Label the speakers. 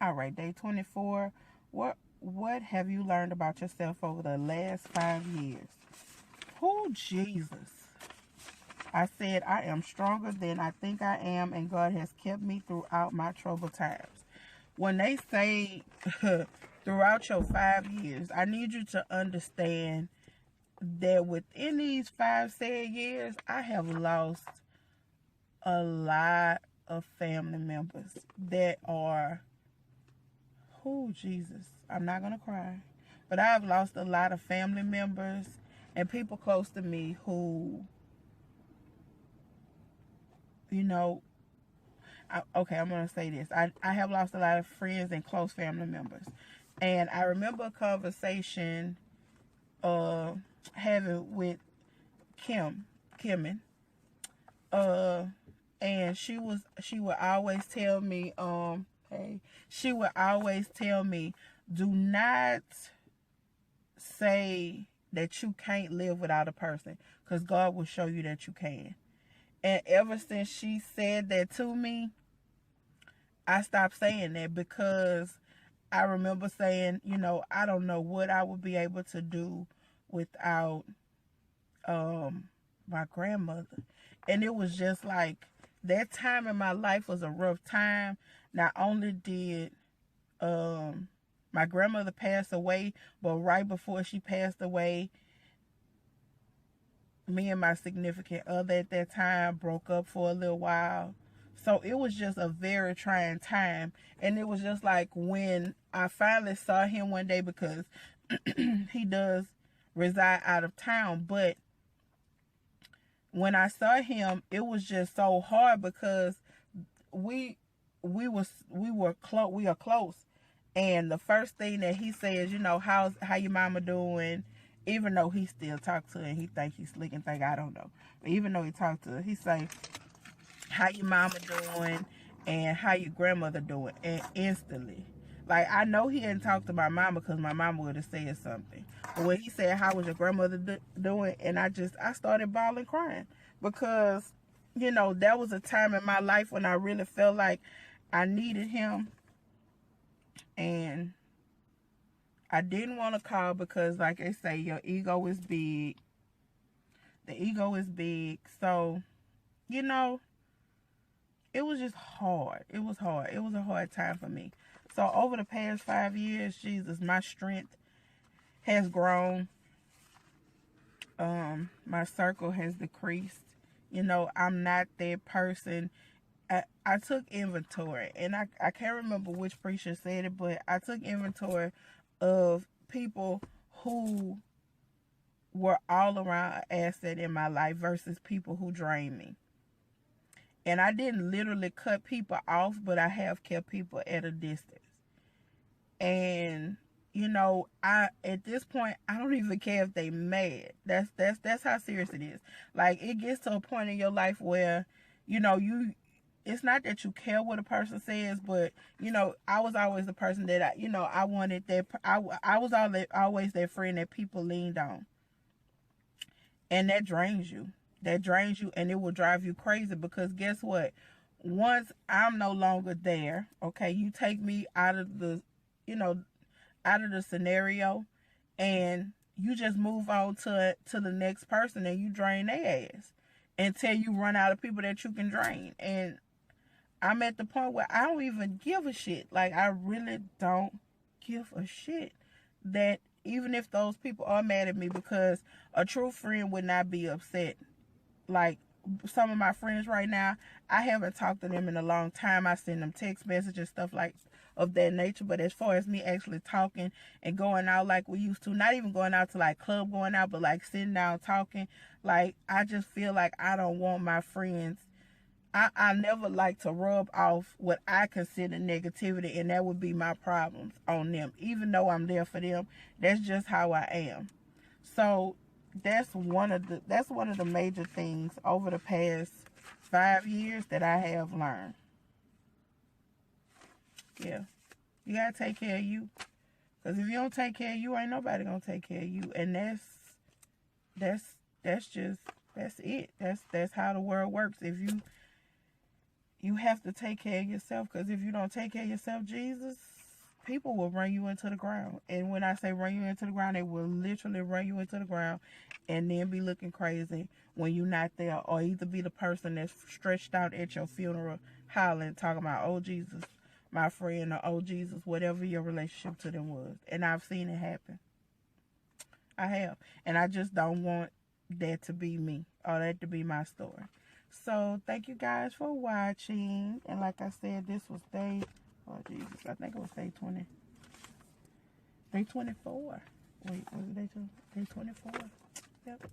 Speaker 1: All right, day 24. What have you learned about yourself over the last 5 years? Oh, Jesus. I said, I am stronger than I think I am, and God has kept me throughout my troubled times. When they say throughout your 5 years, I need you to understand that within these 5 said years, I have lost a lot of family members that are, oh, Jesus, I'm not going to cry. But I've lost a lot of family members and people close to me who, you know, okay, I'm going to say this. I have lost a lot of friends and close family members. And I remember a conversation having with Kimmin. And she would always tell me, she would always tell me, do not say that you can't live without a person, because God will show you that you can. And ever since she said that to me, I stopped saying that, because I remember saying, I don't know what I would be able to do without my grandmother. And it was just like, that time in my life was a rough time. Not only did my grandmother pass away, but right before she passed away, me and my significant other at that time broke up for a little while. So it was just a very trying time. And it was just like when I finally saw him one day, because he does reside out of town. But when I saw him, it was just so hard, because we are close. And the first thing that he says, how your mama doing? Even though he still talk to her and he think he's slick and think I don't know. But even though he talk to her, he say, how your mama doing and how your grandmother doing? And instantly, like, I know he hadn't talked to my mama, because my mama would have said something. But when he said, how was your grandmother doing? And I started bawling, crying, because, that was a time in my life when I really felt like I needed him. And I didn't want to call, because, like I say, your ego is big. The ego is big. So, it was just hard. It was hard. It was a hard time for me. So over the past 5 years, Jesus, my strength has grown. My circle has decreased. I'm not that person. I took inventory, and I can't remember which preacher said it, but I took inventory of people who were all around an asset in my life versus people who drained me. And I didn't literally cut people off, but I have kept people at a distance. And at this point, I don't even care if they mad. That's how serious it is. Like, it gets to a point in your life where, it's not that you care what a person says, but, I was always the person that I wanted that, I was always that friend that people leaned on. And that drains you. That drains you, and it will drive you crazy, because guess what? Once I'm no longer there, okay, you take me out of the, out of the scenario, and you just move on to the next person, and you drain their ass until you run out of people that you can drain. And I'm at the point where I don't even give a shit. Like, I really don't give a shit that even if those people are mad at me, because a true friend would not be upset. Like, some of my friends right now, I haven't talked to them in a long time. I send them text messages, stuff like of that nature. But as far as me actually talking and going out like we used to, not even going out to like club going out, but like sitting down talking, like, I just feel like I don't want my friends. I never like to rub off what I consider negativity, and that would be my problems on them. Even though I'm there for them, that's just how I am. So that's one of the major things over the past 5 years that I have learned. Yeah. You gotta take care of you. Because if you don't take care of you, ain't nobody gonna take care of you. And that's it. That's how the world works. If you have to take care of yourself, because if you don't take care of yourself, Jesus, people will run you into the ground. And when I say run you into the ground, they will literally run you into the ground and then be looking crazy when you're not there, or either be the person that's stretched out at your funeral hollering, talking about, oh Jesus, my friend, or oh Jesus, whatever your relationship to them was. And I've seen it happen. I have. And I just don't want that to be me, or that to be my story. So thank you guys for watching. And like I said, this was day, oh Jesus, I think it was day 20. Day 24. Wait, was it day 24? Yep.